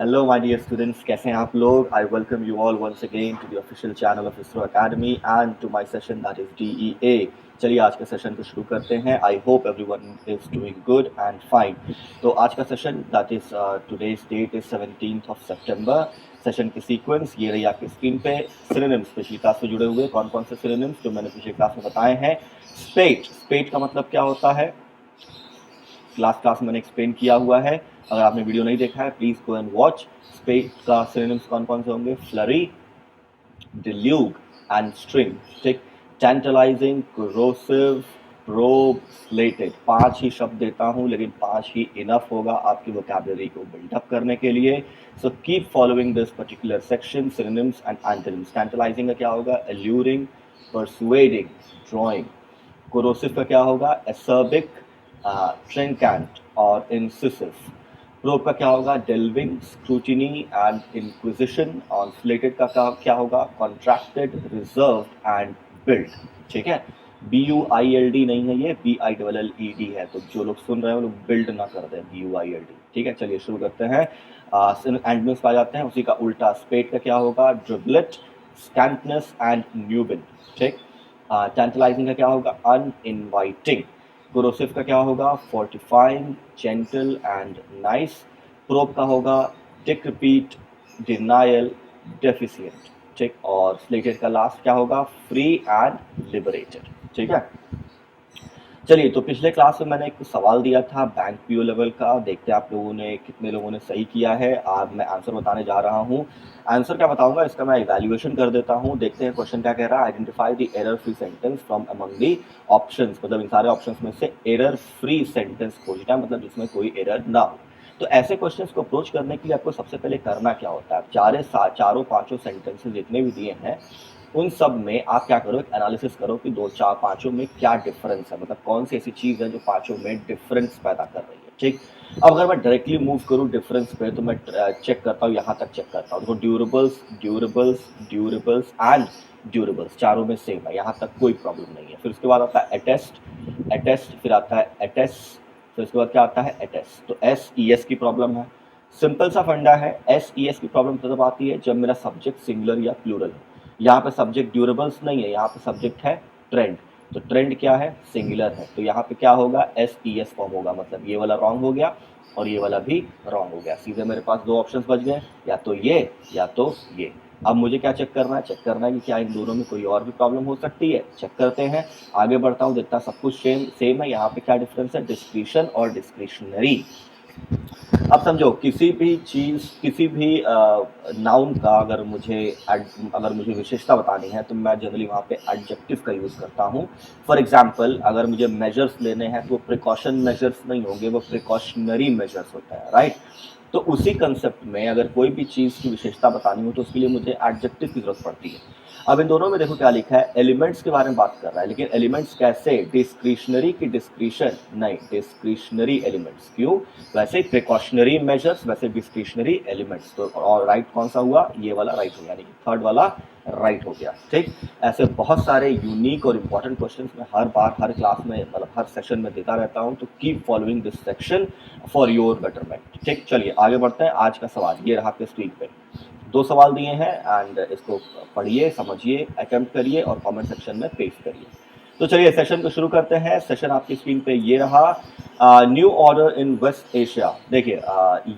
Hello, my dear students. कैसे हैं आप लोग? I welcome you all once again to the official channel of ISRO Academy and to my session that is DEA. चलिए आज का session को शुरू करते हैं. I hope everyone is doing good and fine. तो आज का session that is today's date is 17th of September. Session की सीक्वेंस ये रही आपकी स्क्रीन पे. सिनोनिम्स पिछली क्लास से जुड़े हुए कौन कौन से सिनोनिम्स जो मैंने पिछली क्लास में बताए हैं. स्पेट का मतलब क्या होता है? क्लास में मैंने एक्सप्लेन किया हुआ है. अगर आपने वीडियो नहीं देखा है please go and watch. Spate का सिनोनिम्स कौन कौन से होंगे? Flurry, deluge and string. ठीक. Tantalising, corrosive, probe, slated. 5 ही शब्द देता हूं लेकिन 5 ही इनफ होगा आपकी वोकैबुलरी को बिल्डअप करने के लिए. So keep following this particular section. Synonyms and antonyms. Tantalising का क्या होगा? Alluring, persuading, drawing. कोरोसिव का क्या होगा? एसर्बिक, ट्रिंकेंट और इंसिसिव. प्रोब का क्या होगा? डेल्विंग, स्क्रूटिनी एंड इंक्विजिशन. और स्लेटेड का क्या होगा? Contracted, reserved and build. ठीक है. BUILD नहीं है, ये BILLED है. तो जो लोग सुन रहे हैं वो लोग बिल्ड ना कर दें BUILD. ठीक है. चलिए शुरू करते हैं. एंडमिन्स आ जाते हैं. उसी का उल्टा स्पेट का क्या होगा? ड्रिबलेट, स्कैंटनेस एंड न्यूबिन. ठीक. टेंटलाइजिंग का क्या होगा? अनइनवाइटिंग. कोरोसिव का क्या होगा? Fortifying, gentle and nice. Probe का होगा? डिक्रिपीट, डिनायल, डेफिशिएंट. ठीक. और स्लेटेड का लास्ट क्या होगा? Free and liberated. ठीक है. चलिए, तो पिछले क्लास में मैंने एक सवाल दिया था बैंक पीओ लेवल का. देखते हैं आप लोगों ने कितने लोगों ने सही किया है. आज मैं आंसर बताने जा रहा हूँ. आंसर क्या बताऊंगा इसका मैं इवैल्यूएशन कर देता हूँ. देखते हैं क्वेश्चन क्या कह रहा है. Identify the error free sentence from among the options. मतलब इन सारे ऑप्शंस में से एरर फ्री सेंटेंस खोजना, मतलब जिसमें कोई एरर ना हो. तो ऐसे क्वेश्चंस को अप्रोच करने के लिए आपको सबसे पहले करना क्या होता है? चारों पांचों सेंटेंसेस जितने भी दिए हैं उन सब में आप क्या करो? एक एनालिसिस करो कि दो चार पांचों में क्या डिफरेंस है. मतलब कौन सी ऐसी चीज है जो पांचों में डिफरेंस पैदा कर रही है. ठीक. अब अगर मैं डायरेक्टली मूव करूं डिफरेंस पे तो मैं चेक करता हूं, यहां तक चेक करता हूं. देखो, durables, durables, durables and durables चारों में सेम है. यहां तक कोई प्रॉब्लम नहीं है. फिर उसके बाद आता है अटेस्ट, अटेस्ट. फिर आता है अटेस्ट. फिर उसके बाद क्या आता है? अटेस्ट. तो SES की प्रॉब्लम है. सिंपल सा फंडा है. SES की प्रॉब्लम तब आती है जब मेरा सब्जेक्ट सिंगुलर या प्लूरल है. यहाँ पे सब्जेक्ट ड्यूरेबल्स नहीं है, यहाँ पे सब्जेक्ट है ट्रेंड. तो ट्रेंड क्या है? सिंगुलर है. तो यहाँ पे क्या होगा? SES फॉर्म होगा. मतलब ये वाला रॉन्ग हो गया और ये वाला भी रॉन्ग हो गया. सीधे मेरे पास दो ऑप्शंस बच गए, या तो ये या तो ये. अब मुझे क्या चेक करना है? चेक करना है कि क्या इन दोनों में कोई और भी प्रॉब्लम हो सकती है. चेक करते हैं. आगे बढ़ता हूँ, देखता सब कुछ सेम है. यहाँ पे क्या डिफरेंस है? डिस्क्रिशन और डिस्क्रिशनरी. अब समझो, किसी भी चीज़, किसी भी नाउन का अगर मुझे विशेषता बतानी है तो मैं जनरली वहाँ पे एडजेक्टिव का यूज़ करता हूँ. फॉर एग्जांपल, अगर मुझे मेजर्स लेने हैं तो वो प्रिकॉशन मेजर्स नहीं होंगे, वो प्रिकॉशनरी मेजर्स होता है. राइट. तो उसी कंसेप्ट में अगर कोई भी चीज़ की विशेषता बतानी हो तो उसके लिए मुझे एडजेक्टिव की जरूरत पड़ती है. अब इन दोनों में देखो क्या लिखा है. एलिमेंट्स के बारे में बात कर रहा है, लेकिन एलिमेंट्स कैसे? डिस्क्रिशनरी की डिस्क्रिशन नहीं, डिस्क्रिशनरी एलिमेंट्स. क्यों? वैसे प्रिकॉशनरी मेजर्स, वैसे डिस्क्रिशनरी एलिमेंट्स. तो और राइट कौन सा हुआ? ये वाला राइट हो गया, यानी थर्ड वाला राइट हो गया. ठीक. ऐसे बहुत सारे यूनिक और इंपॉर्टेंट क्वेश्चंस मैं हर बार हर क्लास में, मतलब हर सेशन में देता रहता हूं. तो keep following this section for your betterment. ठीक. चलिए आगे बढ़ते हैं. आज का सवाल ये रहा आपके स्क्रीन पे. दो सवाल दिए हैं एंड इसको पढ़िए, समझिए, अटेम्प्ट करिए और कमेंट सेक्शन में पेस्ट करिए. तो चलिए सेशन को शुरू करते हैं. सेशन आपकी स्क्रीन पे ये रहा. New order in West Asia. देखिए,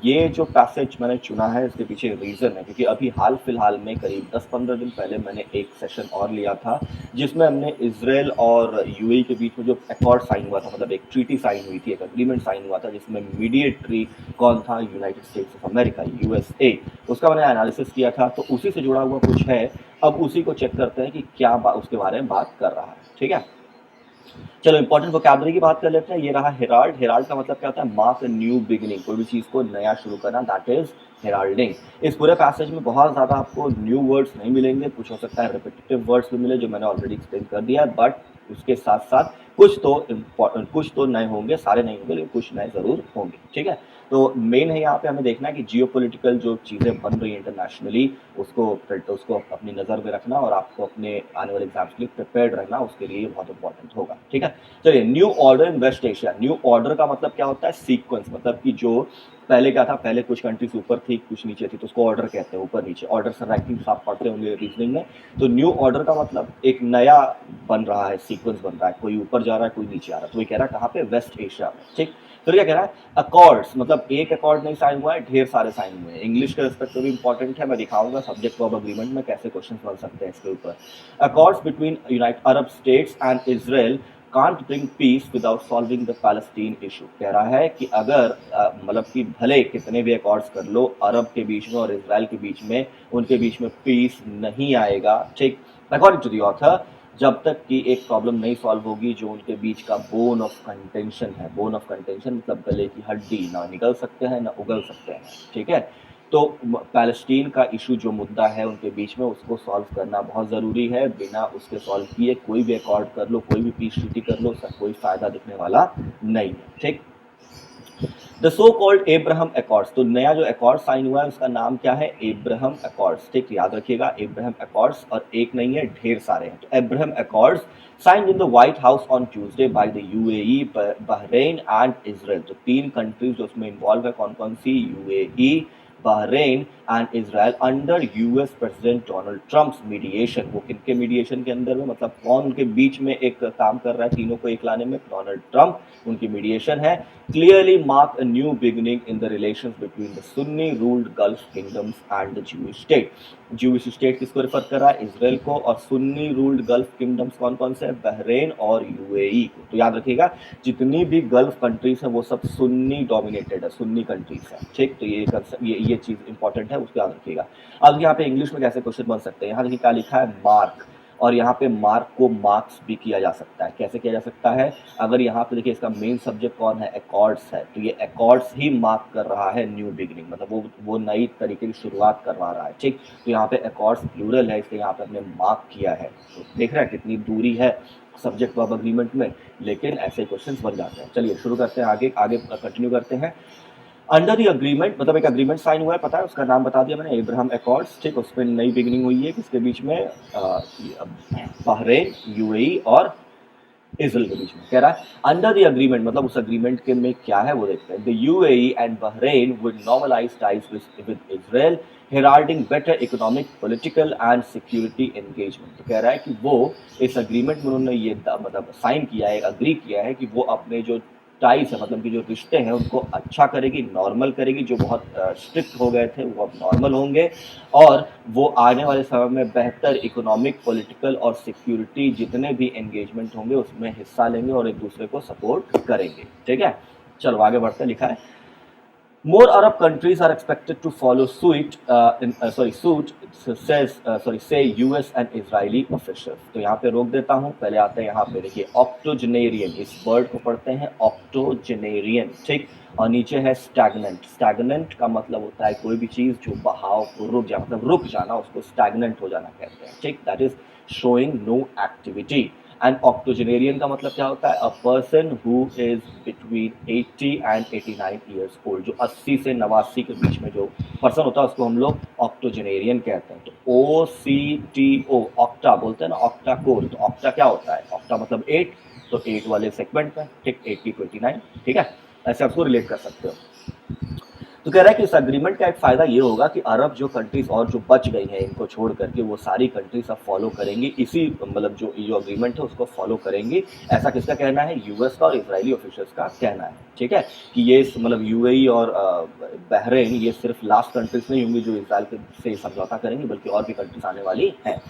ये जो पैसेज मैंने चुना है इसके पीछे रीज़न है क्योंकि अभी हाल फिलहाल में करीब 10-15 दिन पहले मैंने एक सेशन और लिया था जिसमें हमने इजराइल और यूएई के बीच में जो एकॉर्ड साइन हुआ था, मतलब एक ट्रीटी साइन हुई थी, एक एग्रीमेंट साइन हुआ था जिसमें मीडिएटरी कौन था? United states of America, USA. उसका मैंने एनालिसिस किया था, तो उसी से जुड़ा हुआ कुछ है. अब उसी को चेक करते हैं कि क्या उसके बारे में बात कर रहा है. ठीक है. चलो इंपॉर्टेंट वोकैबुलरी की बात कर लेते हैं. ये रहा हेराल्ड. हेराल्ड का मतलब क्या होता है? Mark a new beginning. कोई भी चीज़ को नया शुरू करना, दैट इज हेराल्डिंग. इस पूरे पैसेज में बहुत ज़्यादा आपको न्यू वर्ड्स नहीं मिलेंगे. कुछ हो सकता है रिपीटेटिव वर्ड्स भी मिले जो मैंने ऑलरेडी एक्सप्लेन कर दिया है, बट उसके साथ साथ कुछ तो नए होंगे. सारे नहीं होंगे लेकिन कुछ नए ज़रूर होंगे. ठीक है. तो मेन है यहाँ पे हमें देखना है कि जियोपॉलिटिकल जो चीज़ें बन रही हैं इंटरनेशनली उसको अपनी नज़र में रखना और आपको अपने आने वाले एग्जाम्स के लिए प्रिपेयर्ड रहना, उसके लिए बहुत इंपॉर्टेंट होगा। ठीक है, चलिए new order in West Asia. New order का मतलब क्या होता है? सीक्वेंस, मतलब कि जो पहले क्या था, पहले कुछ कंट्रीज ऊपर थी कुछ नीचे थी, तो उसको ऑर्डर कहते हैं, ऊपर नीचे ऑर्डर से रैंकिंग आप पढ़ते होंगे रीजनिंग में। तो न्यू ऑर्डर का मतलब एक नया बन रहा है, सीक्वेंस बन रहा है, कोई ऊपर जा रहा है कोई नीचे आ रहा है। तो ये कह रहा है कहाँ पे? वेस्ट एशिया में। ठीक, फिर क्या कह रहा है? अकॉर्ड्स, मतलब एक अकॉर्ड नहीं साइन हुआ है, ढेर सारे साइन हुए हैं। इंग्लिश के रिस्पेक्ट तो भी इंपॉर्टेंट है, मैं दिखाऊंगा सब्जेक्ट ऑफ अग्रीमेंट में कैसे क्वेश्चन बन सकते हैं इसके ऊपर। Accords between United Arab states and Israel can't bring peace without solving the Palestine issue. कह रहा है कि अगर मतलब कि भले कितने भी अकॉर्ड्स कर लो अरब के बीच में और इसराइल के बीच में, उनके बीच में पीस नहीं आएगा। ठीक, अकॉर्डिंग टू द ऑथर, जब तक कि एक प्रॉब्लम नहीं सॉल्व होगी जो उनके बीच का बोन ऑफ कंटेंशन है। बोन ऑफ कंटेंशन मतलब गले की हड्डी, ना निकल सकते हैं ना उगल सकते हैं। ठीक है, तो पैलेस्टीन का इशू जो मुद्दा है उनके बीच में, उसको सॉल्व करना बहुत ज़रूरी है। बिना उसके सॉल्व किए कोई भी अकॉर्ड कर लो, कोई भी पीस ट्रीटी कर लो, उसका कोई फ़ायदा दिखने वाला नहीं है। ठीक, the so called Abraham accords. तो नया जो अकॉर्ड साइन हुआ है उसका नाम क्या है? Abraham accords. ठीक, याद रखिएगा एब्राहम अकॉर्ड्स, और एक नहीं है ढेर सारे हैं। तो Abraham Accords signed in the White House on Tuesday by the UAE, Bahrain and Israel. तो तीन कंट्रीज जो उसमें इन्वॉल्व है, कौन कौन सी? UAE, Bahrain and Israel, under US President Donald Trump's mediation. वो किनके मीडिएशन के अंदर में, मतलब कौन उनके बीच में एक काम कर रहा है तीनों को एक लाने में? डोनाल्ड ट्रम्प, उनकी मीडिएशन है। Clearly mark a new beginning in the relations between the Sunni-ruled Gulf kingdoms and the Jewish state. Jewish state किसको रेफर कर रहा है? इसराइल को। और सुन्नी रूल्ड गल्फ किंगडम्स कौन कौन से? बहरेन और यूएई को। तो याद रखिएगा जितनी भी गल्फ कंट्रीज है वो सब सुन्नी डोमिनेटेड है, सुन्नी कंट्रीज है। ठीक, तो ये चीज इंपॉर्टेंट है, उसको याद रखिएगा। अब यहाँ पे इंग्लिश में कैसे क्वेश्चन बन सकते हैं? यहाँ देखिए क्या लिखा है? मार्क, और यहाँ पे मार्क को मार्क्स भी किया जा सकता है। कैसे किया जा सकता है? अगर यहाँ पे देखिए इसका मेन सब्जेक्ट कौन है? अकॉर्ड्स है, तो ये अकॉर्ड्स ही मार्क कर रहा है न्यू बिगिनिंग, मतलब वो नई तरीके की शुरुआत करवा रहा है। ठीक, तो यहाँ पे अकॉर्ड्स प्लूरल है, इसलिए यहाँ पे हमने मार्क किया है। तो देख रहे हैं कितनी दूरी है सब्जेक्ट वर्ब अग्रीमेंट में, लेकिन ऐसे क्वेश्चन बन जाते हैं। चलिए शुरू करते हैं, आगे आगे कंटिन्यू करते हैं। अंडर द अग्रीमेंट, मतलब एक अग्रीमेंट साइन हुआ है, पता है उसका नाम बता दिया मैंने, एब्राहम अकॉर्ड्स। ठीक, उस पर नई बिगिनिंग हुई है किसके बीच में? बहरेन, यूएई और इसराइल के बीच में। कह रहा है अंडर द अग्रीमेंट, मतलब उस अग्रीमेंट के में क्या है वो देखते हैं। The UAE and Bahrain would normalise ties with Israel, heralding better economic, political and security engagement. तो कह रहा है कि वो इस अग्रीमेंट में उन्होंने ये मतलब साइन किया है, अग्री किया है कि वो अपने जो टाइज है, मतलब कि जो रिश्ते हैं उनको अच्छा करेगी, नॉर्मल करेगी। जो बहुत स्ट्रिक्ट हो गए थे वो अब नॉर्मल होंगे, और वो आने वाले समय में बेहतर इकोनॉमिक, पॉलिटिकल और सिक्योरिटी जितने भी एंगेजमेंट होंगे उसमें हिस्सा लेंगे और एक दूसरे को सपोर्ट करेंगे। ठीक है, चलो आगे बढ़ते, लिखा है More Arab countries are expected to follow suit, say US and Israeli officials. तो यहाँ पे रोक देता हूँ, पहले आते हैं यहाँ पे देखिए ऑक्टोजेनेरियन, इस वर्ड को पढ़ते हैं ऑक्टोजेनेरियन। ठीक, और नीचे है स्टैग्नेंट। स्टैग्नेंट का मतलब होता है कोई भी चीज़ जो बहाव को रुक जाए, मतलब रुक जाना, उसको स्टैग्नेंट हो जाना कहते हैं। ठीक, that is showing no activity. And octogenarian का मतलब क्या होता है? A person who is between 80 and 89 years old. जो 80 से 89 के बीच में जो पर्सन होता है उसको हम लोग ऑक्टोजेनेरियन कहते हैं। तो OCTO, ऑक्टा बोलते हैं ना, ऑक्टा कोर। तो ऑक्टा क्या होता है? ऑक्टा मतलब 8, तो 8 वाले सेगमेंट में। ठीक, 80 to 89। ठीक है, ऐसे आपको रिलेट कर सकते हो। तो कह रहा है कि इस अग्रीमेंट का एक फायदा ये होगा कि अरब जो कंट्रीज और जो बच गई हैं इनको छोड़ करके वो सारी कंट्रीज अब फॉलो करेंगी इसी, मतलब जो अग्रीमेंट है उसको फॉलो करेंगी। ऐसा किसका कहना है? यूएस का और इजरायली ऑफिशियल्स का कहना है। ठीक है, कि ये मतलब यूएई और बहरेन ये सिर्फ लास्ट कंट्रीज नहीं होंगी जो इसराइल से समझौता करेंगी, बल्कि और भी कंट्रीज आने वाली हैं।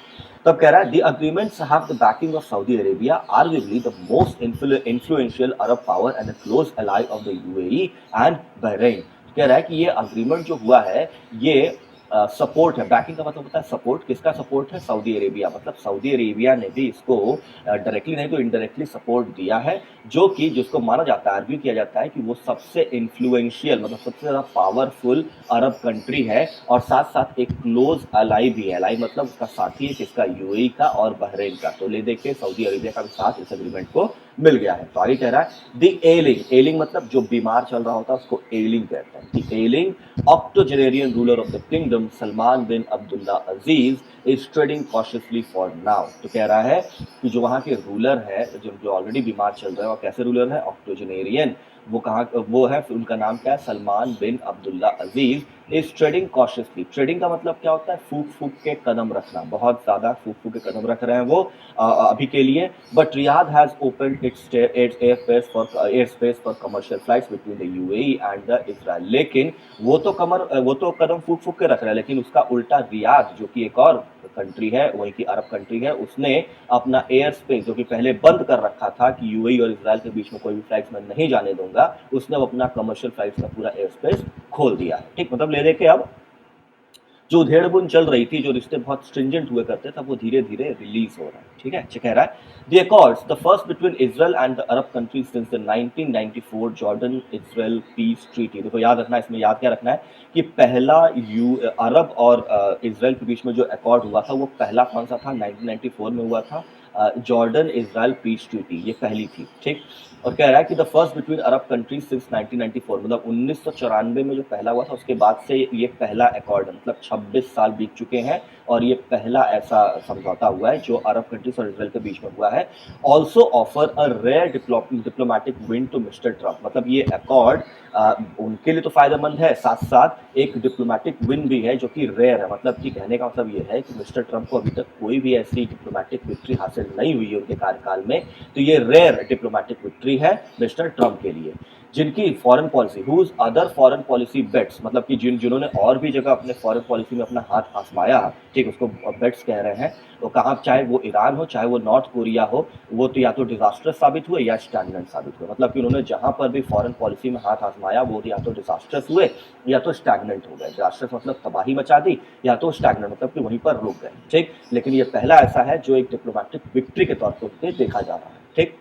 तब कह रहा है the agreements have the backing of Saudi Arabia, arguably the most influential Arab power and the close ally of the UAE and Bahrain. कह रहा है कि ये अग्रीमेंट जो हुआ है ये सपोर्ट है। बैकिंग का मतलब होता है सपोर्ट। किसका सपोर्ट है? Saudi Arabia. मतलब सऊदी अरेबिया ने भी इसको डायरेक्टली नहीं तो इनडायरेक्टली सपोर्ट दिया है, जो कि जिसको माना जाता है, आर्ग्यू किया जाता है कि वो सबसे इन्फ्लुएंशियल, मतलब सबसे ज़्यादा पावरफुल अरब कंट्री है, और साथ साथ एक क्लोज अलाई भी है। अलाई मतलब उसका साथी है किसका? यूएई का और बहरेन का। तो ले देखिए सऊदी अरेबिया का भी साथ इस एग्रीमेंट को मिल गया है। तो आगे कह रहा है द एलिंग, एलिंग मतलब जो बीमार चल रहा होता है उसको एलिंग कहते हैं। The ailing octogenarian ruler of the kingdom Salman bin Abdullah Aziz is treading cautiously for now. तो कह रहा है कि जो वहाँ के रूलर है, जो ऑलरेडी बीमार चल रहे हैं, और कैसे रूलर है, ऑक्टोजेनेरियन, वो कहाँ वो है, उनका नाम क्या है, Salman bin Abdullah Aziz is treading cautiously. Trading का मतलब क्या होता है, फूक फूक के कदम रखना, बहुत ज्यादा फूक फूक के कदम रख रहे हैं वो अभी के लिए। But Riyadh has open it's air space for commercial flights between the UAE and the Israel. लेकिन वो तो कदम फूक फूक के रख रहा है, लेकिन उसका उल्टा रियाद जो कि एक और कंट्री है, वहीं की अरब कंट्री है, उसने अपना एयर स्पेस जो कि पहले बंद कर रखा था कि यूएई और इजराइल के बीच में कोई भी फ्लाइट्स मैं नहीं जाने दूंगा, उसने अपना कमर्शियल फ्लाइट्स का पूरा एयर स्पेस खोल दिया है। ठीक, मतलब ले दे के अब जो उधेड़-बुन चल रही थी, जो रिश्ते बहुत स्ट्रिंजेंट हुए करते थे, वो धीरे-धीरे रिलीज हो रहा है। ठीक है, कह रहा है the accords the first between Israel and the Arab countries since the 1994 Jordan Israel peace treaty. देखो याद रखना है, इसमें याद क्या रखना है कि पहला अरब और इजराइल के बीच में जो अकॉर्ड हुआ था, वो पहला कौन सा था, 1994 में हुआ था, जॉर्डन इजराइल पीस ट्रीटी, ये पहली थी। ठीक, और कह रहा है कि the first between Arab countries since 1994, मतलब 1994 में जो पहला हुआ था, उसके बाद से ये पहला अकॉर्ड है, मतलब 26 साल बीत चुके हैं और ये पहला ऐसा समझौता हुआ है जो अरब कंट्रीज और इजराइल के बीच में हुआ है। Also offer a rare diplomatic win to mister Trump, मतलब ये अकॉर्ड उनके लिए तो फायदेमंद है, साथ साथ एक डिप्लोमेटिक विन भी है जो कि रेयर है। मतलब कि कहने का मतलब ये है कि मिस्टर ट्रंप को अभी तक कोई भी ऐसी डिप्लोमेटिक विक्ट्री हासिल नहीं हुई है उनके कार्यकाल में, तो ये रेयर डिप्लोमेटिक विक्ट्री है मिस्टर ट्रंप के लिए। जिनकी foreign policy, whose other foreign policy bets, मतलब कि जिन्होंने और भी जगह अपने फॉरेन पॉलिसी में अपना हाथ आजमाया, ठीक, उसको बेट्स कह रहे हैं, तो कहाँ, चाहे वो ईरान हो, चाहे वो नॉर्थ कोरिया हो, वो तो या तो डिजास्टर्स साबित हुए या स्टैग्नेंट साबित हुए। मतलब कि उन्होंने जहां पर भी फॉरेन पॉलिसी में हाथ आजमाया, वो या तो डिजास्टर्स हुए या तो स्टैग्नेंट हो गए। डिजास्टर्स मतलब तबाही मचा दी, या तो स्टैग्नेंट मतलब कि वहीं पर रुक गए। ठीक, लेकिन ये पहला ऐसा है जो एक डिप्लोमेटिक विक्ट्री के तौर पर देखा जा रहा है। ठीक,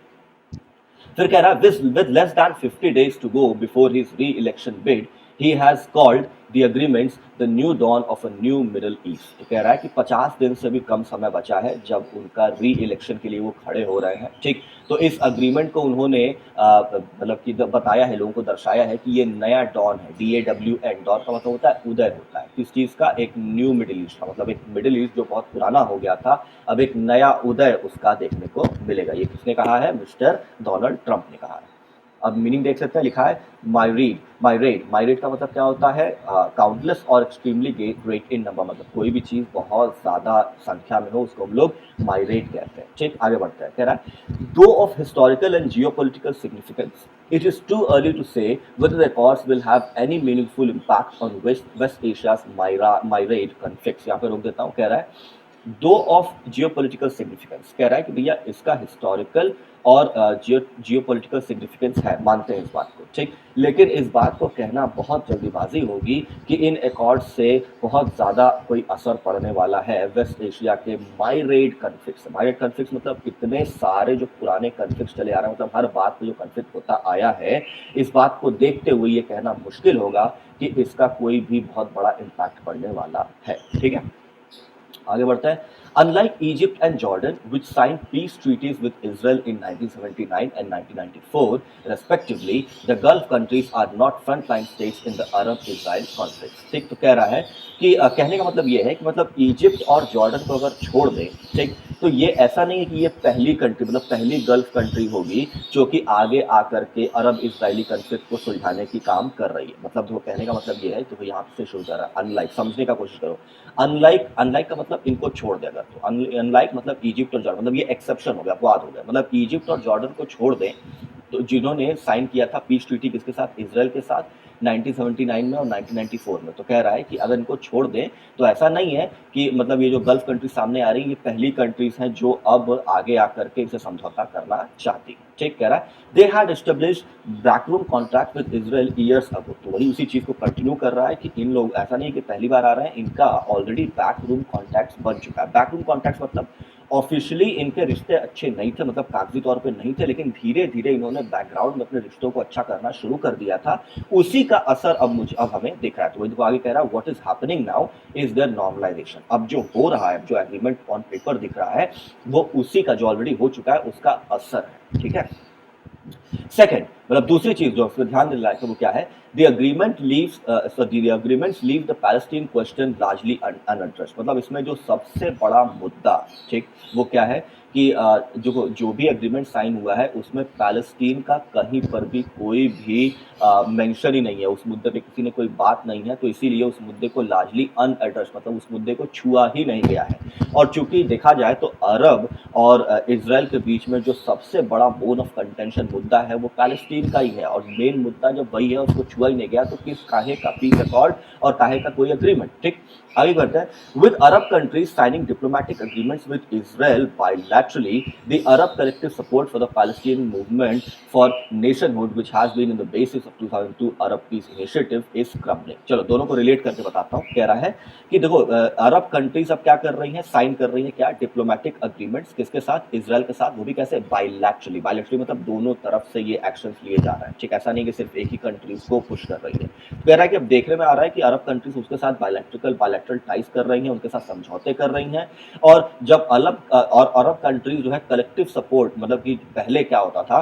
फिर कह रहा है with less than 50 days to go before his reelection bid he has called the agreements the new dawn of a new Middle East. तो कह रहा है कि 50 दिन से भी कम समय बचा है जब उनका री इलेक्शन के लिए वो खड़े हो रहे हैं। ठीक, तो इस अग्रीमेंट को उन्होंने मतलब कि बताया है, लोगों को दर्शाया है कि ये नया डॉन है, DAWN, डॉन का मतलब होता है उदय होता है किस चीज का, एक न्यू मिडिल ईस्ट का, मतलब एक मिडिल ईस्ट जो बहुत पुराना हो गया था, अब एक नया उदय उसका देखने को मिलेगा। ये किसने कहा है, मिस्टर डोनाल्ड ट्रंप ने कहा है। अब मीनिंग देख सकते हैं, लिखा है माइरेट का मतलब क्या होता है, काउंटलेस और एक्सट्रीमली ग्रेट इन नंबर, मतलब कोई भी चीज बहुत ज्यादा संख्या में हो उसको हम लोग माइरेट कहते हैं। ठीक, आगे बढ़ते हैं, कह रहा है दो of historical and geopolitical significance it is too early to say whether the accords will have any meaningful impact on West Asia's myriad conflicts। यहाँ पे रोक देता हूँ, कह रहा है दो ऑफ जियोपॉलिटिकल सिग्निफिकेंस, कह रहा है कि भैया इसका हिस्टोरिकल और जियोपॉलिटिकल सिग्निफिकेंस है, मानते हैं इस बात को। ठीक, लेकिन इस बात को कहना बहुत जल्दीबाजी होगी कि इन अकॉर्ड से बहुत ज़्यादा कोई असर पड़ने वाला है वेस्ट एशिया के माइरेड कन्फ्लिक्ट्स। माइरेड कन्फ्लिक्ट्स मतलब इतने सारे जो पुराने कन्फ्लिक्ट्स चले आ रहे हैं, मतलब हर बात पे जो कन्फ्लिक्ट होता आया है, इस बात को देखते हुए ये कहना मुश्किल होगा कि इसका कोई भी बहुत बड़ा इम्पैक्ट पड़ने वाला है। ठीक है, आगे बढ़ता है। Unlike Egypt and Jordan, which signed peace treaties with Israel in 1979 and 1994, respectively, the Gulf countries are not frontline states in the Arab-Israel conflict। ठीक, तो कह रहा है कि कहने का मतलब ये है कि मतलब इजिप्ट और जॉर्डन को अगर छोड़ दें, ठीक, तो ये ऐसा नहीं है कि ये पहली कंट्री, मतलब पहली गल्फ कंट्री होगी जो कि आगे आकर के अरब इजरायली कन्फ्लिक्ट को सुलझाने की काम कर रही है। मतलब जो कहने का मतलब ये है, तो यहाँ से शुरू कर रहा है, अनलाइक, समझने का कोशिश करो। अनलाइक का मतलब इनको छोड़ देगा, तो अनलाइक मतलब इजिप्ट और जॉर्डन, मतलब ये एक्सेप्शन हो गया, अपवाद हो गया, मतलब इजिप्ट और जॉर्डन को छोड़ दें, तो जिन्होंने साइन किया था पीस ट्रीटी किसके साथ, इसराइल के साथ 1979 में और 1994 में, तो कह रहा है कि अगर इनको छोड़ दें तो ऐसा नहीं है कि मतलब ये जो गल्फ कंट्री सामने आ रही है ये पहली कंट्रीज हैं जो अब आगे आकर के इसे समझौता करना चाहती है। ठीक, कह रहा है they had established backroom contract with Israel years ago, तो वही उसी चीज को कंटिन्यू कर रहा है कि इन लोग, ऐसा नहीं कि पहली बार आ रहे हैं, इनका ऑलरेडी बैकरूम कॉन्ट्रैक्ट बन चुका है। बैकरूम कॉन्ट्रैक्ट मतलब ऑफिशियली इनके रिश्ते अच्छे नहीं थे, मतलब कागजी तौर पे नहीं थे, लेकिन धीरे धीरे इन्होंने बैकग्राउंड में अपने रिश्तों को अच्छा करना शुरू कर दिया था। उसी का असर अब हमें दिख रहा है। तो वही देखो आगे कह रहा है, what is happening now is their normalisation. अब जो हो रहा है, जो एग्रीमेंट ऑन पेपर दिख रहा है, वो उसी का, जो ऑलरेडी हो चुका है, उसका असर है। ठीक है। सेकंड, मतलब दूसरी चीज जो उसमें ध्यान दिला है वो क्या है, the agreement leaves the agreements leave the Palestine question largely unaddressed. मतलब इसमें जो सबसे बड़ा मुद्दा, ठीक, वो क्या है कि जो भी एग्रीमेंट साइन हुआ है उसमें पैलेस्टीन का कहीं पर भी कोई भी मेंशन ही नहीं है, उस मुद्दे पे किसी ने कोई बात नहीं है, तो इसीलिए उस मुद्दे को लार्जली अनएड्रेस्ड, मतलब उस मुद्दे को छुआ ही नहीं गया है। और चूंकि देखा जाए तो अरब और इसराइल के बीच में जो सबसे बड़ा बोन ऑफ कंटेंशन मुद्दा है वो पैलेस्टीन का ही है, और मेन मुद्दा जब वही है उसको छुआ ही नहीं गया, तो किस काहे का पीस अकॉर्ड और काहे का कोई अग्रीमेंट। ठीक, आगे बढ़ते हैं। With Arab countries signing diplomatic agreements with Israel bilaterally, the Arab collective support for the Palestinian movement for nationhood which has been in the basis of 2002 Arab peace initiative is crumbling. चलो दोनों को relate करके बताता हूँ। कह रहा है कि देखो अरब कंट्रीज अब क्या कर रही हैं, साइन कर रही हैं क्या, डिप्लोमेटिक अग्रीमेंट्स, किसके साथ, इजराइल के साथ, वो भी कैसे, बायलैटरली। बायलैटरली मतलब दोनों तरफ से ये एक्शंस लिए जा रहे हैं। ठीक, ऐसा नहीं कि सिर्फ एक ही कंट्रीज को पुश कर रही है। कह रहा है कि अब देखने में आ रहा है कि अरब कंट्रीज उसके साथ बायलैटरल टाइज कर रही हैं, उनके साथ समझौते कर रही हैं। और जब और अरब कंट्रीज जो है कलेक्टिव सपोर्ट, मतलब कि पहले क्या होता था,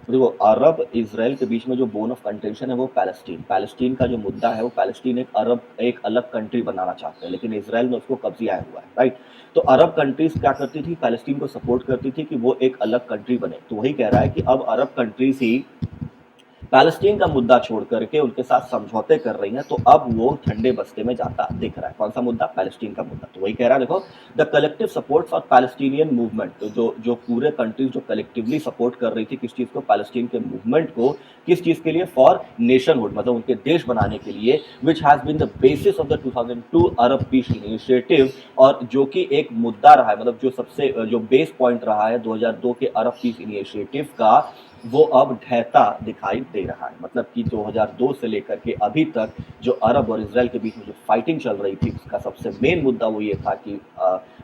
देखो अरब इसराइल के बीच में जो बोन ऑफ कंटेंशन है वो पैलेस्टीन का जो मुद्दा है वो पैलेस्टीन एक अलग कंट्री बनाना चाहते हैं, लेकिन इसराइल ने उसको कब्जियाया हुआ है, राइट। तो अरब कंट्रीज क्या करती थी, पैलेस्टीन को सपोर्ट करती थी कि वो एक अलग कंट्री बने। तो वही कह रहा है कि अब अरब कंट्रीज ही पैलेस्टीन का मुद्दा छोड़ करके उनके साथ समझौते कर रही हैं, तो अब वो ठंडे बस्ते में जाता दिख रहा है। कौन सा मुद्दा, पैलेस्टीन का मुद्दा। तो वही कह रहा है, देखो the collective support for Palestinian movement, तो जो पूरे कंट्रीज जो कलेक्टिवली सपोर्ट कर रही थी किस चीज को, पैलेस्टीन के मूवमेंट को, किस चीज के लिए, फॉर नेशनहुड, मतलब उनके देश बनाने के लिए, which has been the basis of the 2002 Arab peace initiative, और जो कि एक मुद्दा रहा है, मतलब जो सबसे जो बेस पॉइंट रहा है 2002 के अरब पीस इनिशिएटिव का, वो अब ढहता दिखाई दे रहा है। मतलब कि 2002 से लेकर के अभी तक जो अरब और इसराइल के बीच में जो फाइटिंग चल रही थी, उसका सबसे मेन मुद्दा वो ये था कि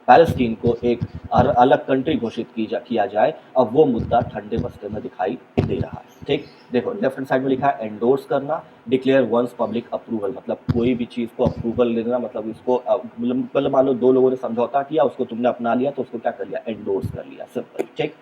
पैलेस्टीन को एक अलग कंट्री घोषित किया जाए। अब वो मुद्दा ठंडे बस्ते में दिखाई दे रहा है। ठीक, देखो लेफ्ट हैंड साइड में लिखा है एंडोर्स करना, डिक्लेयर वंस पब्लिक अप्रूवल, मतलब कोई भी चीज को अप्रूवल लेना, मतलब इसको मतलब मान लो दो लोगों ने समझौता किया, उसको तुमने अपना लिया, तो उसको क्या कर लिया, एंडोर्स कर लिया, सिंपल। ठीक,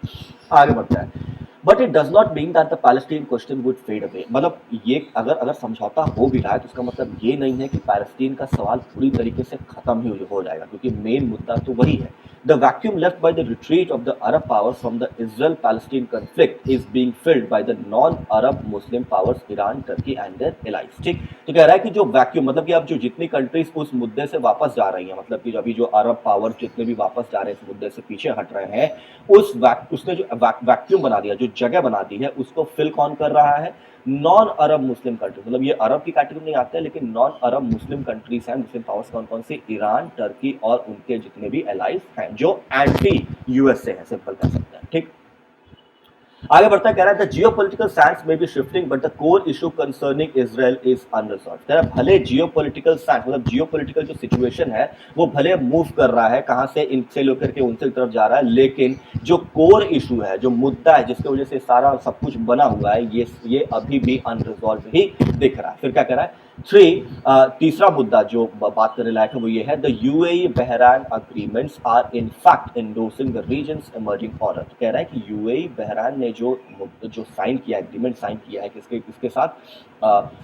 आगे बढ़ता है। But it does not mean that the Palestine question would fade away. मतलब ये अगर समझौता हो भी रहा है तो उसका मतलब ये नहीं है कि पैलेस्टीन का सवाल पूरी तरीके से खत्म ही हो जाएगा, क्योंकि मेन मुद्दा तो वही है। The vacuum left by the retreat of the Arab powers from the Israel Palestine conflict is being filled by the non Arab Muslim powers Iran, Turkey and their allies. ठीक, तो कह रहा है कि जो वैक्यूम, मतलब कि अब जो जितनी कंट्रीज उस मुद्दे से वापस जा रही हैं, मतलब कि अभी जो अरब पावर्स जितने भी वापस जा रहे हैं इस मुद्दे से पीछे हट रहे हैं, उसने जो वैक्यूम बना दिया, जो जगह बना दी है, उसको फिल कौन कर रहा है, नॉन अरब मुस्लिम कंट्रीज। मतलब ये अरब की कैटेगरी नहीं आते हैं, लेकिन नॉन अरब मुस्लिम कंट्रीज हैं, मुस्लिम पावर्स कौन कौन सी, ईरान, टर्की और उनके जितने भी एलाइज हैं जो एंटी यूएसए है, सिंपल कह सकते हैं। ठीक, आगे बढ़ता है, कह रहा है जियोपॉलिटिकल स्टैंड्स में B shifting but the core issue concerning Israel is unresolved. कह रहा है भले जियोपॉलिटिकल स्टैंड, मतलब जियोपॉलिटिकल जो सिचुएशन है वो भले मूव कर रहा है, कहां से, इनसे लेकर के उनसे तरफ जा रहा है, लेकिन जो कोर इशू है, जो मुद्दा है जिसकी वजह से सारा सब कुछ बना हुआ है, ये अभी भी अनरिजॉल्व ही दिख रहा है। फिर क्या कह रहा है, तीसरा मुद्दा जो बात करने लायक है वो ये है, the UAE Bahrain agreements are in fact endorsing the region's emerging order. तो कह रहा है कि यूएई बहरान ने जो साइन किया, एग्रीमेंट साइन किया है किसके साथ,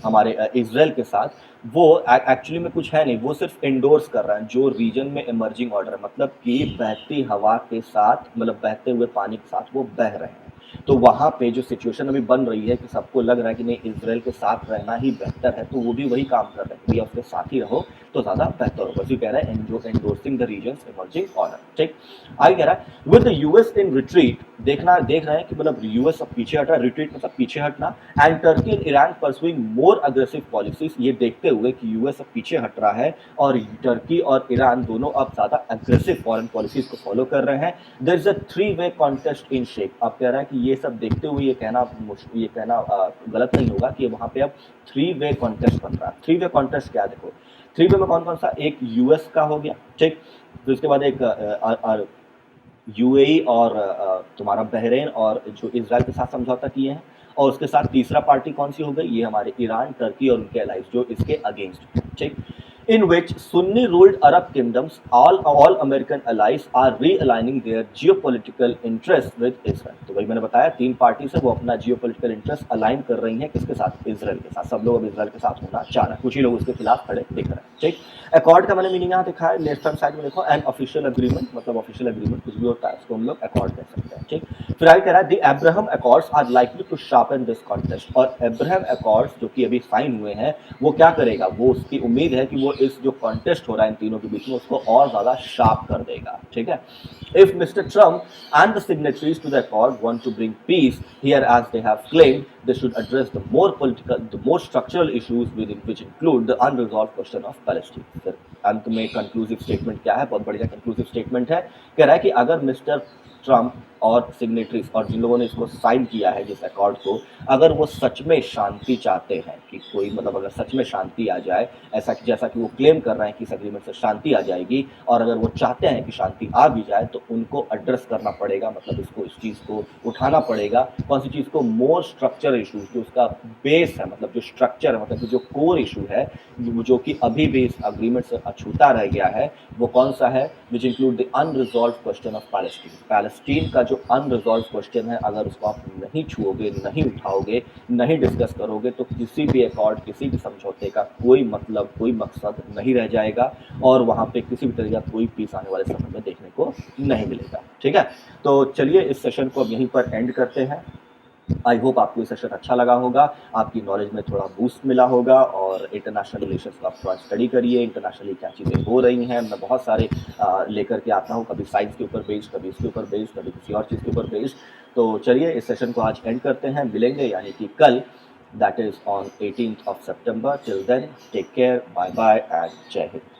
हमारे इजराइल के साथ, वो एक्चुअली में कुछ है नहीं, वो सिर्फ एंडोर्स कर रहा है जो रीजन में इमर्जिंग ऑर्डर है, मतलब कि बहती हवा के साथ, मतलब बहते हुए पानी के साथ वो बह रहे हैं। तो वहां पे जो सिचुएशन अभी बन रही है कि सबको लग रहा है कि नहीं इजराइल के साथ रहना ही बेहतर है, तो वो भी वही काम कर रहे हैं, भैया उसके साथ ही रहो तो ज्यादा बेहतर होगा। इसी कह रहा है endorsing the region's emerging order. ठीक, आगे कह रहा है with the US in retreat, देख रहे हैं कि मतलब यूएस अब पीछे हट रहा है, रिट्रीट मतलब पीछे हटना, and Turkey and Iran pursuing more aggressive policies, ये देखते हुए कि यूएस अब पीछे हट रहा है और टर्की और ईरान दोनों अब ज्यादा अग्रेसिव फॉरेन पॉलिसीज को फॉलो कर रहे हैं, there is a three way contest in shape. अब कह रहा है कि ये सब देखते हुए ये कहना गलत नहीं होगा कि वहां पे अब थ्री वे कॉन्टेस्ट बन रहा है। थ्री वे कॉन्टेस्ट क्या, देखो थ्री वे में कौन कौन सा, एक यूएस का हो गया, ठीक, फिर उसके बाद एक यूएई और तुम्हारा बहरीन और जो इजराइल के साथ समझौता किए हैं, और उसके साथ तीसरा पार्टी कौन सी हो गई, ये हमारे ईरान, टर्की और उनके अलाइज जो इसके अगेंस्ट है, ठीक। In which Sunni ruled Arab kingdoms, all American allies are realigning their geopolitical interests with Israel। तो वही मैंने बताया, तीन पार्टी से वो अपना जियोपॉलिटिकल इंटरेस्ट अलाइन कर रही हैं, किसके साथ, इजराइल के साथ। सब लोग अब इजराइल के साथ होना चाह रहे हैं, कुछ ही लोग उसके खिलाफ खड़े दिख रहे हैं, ठीक। अकॉर्ड का मैंने मीनिंग यहाँ दिखा है, लेफ्ट हैंड साइड में देखो, एन ऑफिशियल एग्रीमेंट, मतलब ऑफिशियल एग्रीमेंट कुछ भी होता है उसको हम लोग अकॉर्ड कह सकते हैं, ठीक। फिर आगे कह रहा है the Abraham Accords are likely to sharpen this contest, और अब्राहम अकॉर्ड्स जो कि अभी साइन हुए हैं, वो क्या करेगा, वो उसकी उम्मीद है कि वो इस जो कॉन्टेस्ट हो रहा है इन तीनों के बीच में उसको और ज्यादा शार्प कर देगा, ठीक है। If Mr. Trump and the signatories to the accord want to bring peace here, as they have claimed, they should address the more structural issues within which include the unresolved question of Palestine। फिर अंत में conclusive statement क्या है, बहुत बढ़िया conclusive statement है, कह रहा है कि अगर मिस्टर ट्रम्प और सिग्नेटरीज और जिन लोगों ने इसको साइन किया है जिस अकॉर्ड को, अगर वो सच में शांति चाहते हैं कि कोई मतलब अगर सच में शांति आ जाए, ऐसा कि जैसा कि वो क्लेम कर रहे हैं कि इस एग्रीमेंट से शांति आ जाएगी, और अगर वो चाहते हैं कि शांति आ भी जाए, तो उनको एड्रेस करना पड़ेगा, मतलब इसको इस चीज़ को उठाना पड़ेगा, कौन सी चीज़ को, मोर स्ट्रक्चर इशूज, जो उसका बेस है, मतलब जो स्ट्रक्चर है, मतलब जो कोर इशू है, जो कि अभी भी इस अग्रीमेंट से अछूता रह गया है, वो कौन सा है, which include the unresolved question of Palestine. Palestine का जो अनरिजॉल्व क्वेश्चन है, अगर उसको आप नहीं छुओगे, नहीं उठाओगे, नहीं डिस्कस करोगे, तो किसी भी अकॉर्ड, किसी भी समझौते का कोई मतलब, कोई मकसद नहीं रह जाएगा, और वहाँ पे किसी भी तरह का कोई पीस आने वाले समय में देखने को नहीं मिलेगा, ठीक है। तो चलिए इस सेशन को अब यहीं पर एंड करते हैं। आई होप आपको ये सेशन अच्छा लगा होगा, आपकी नॉलेज में थोड़ा बूस्ट मिला होगा, और इंटरनेशनल रिलेशंस को आप थोड़ा स्टडी करिए, इंटरनेशनली क्या चीज़ें हो रही हैं। मैं बहुत सारे लेकर के आता हूँ, कभी साइंस के ऊपर बेस्ड, कभी इसके ऊपर बेस्ड, कभी किसी और चीज़ के ऊपर बेस्ड। तो चलिए इस सेशन को आज एंड करते हैं, मिलेंगे यानी कि कल, that is on 18th of September। Till then take care, bye bye and जय हिंद।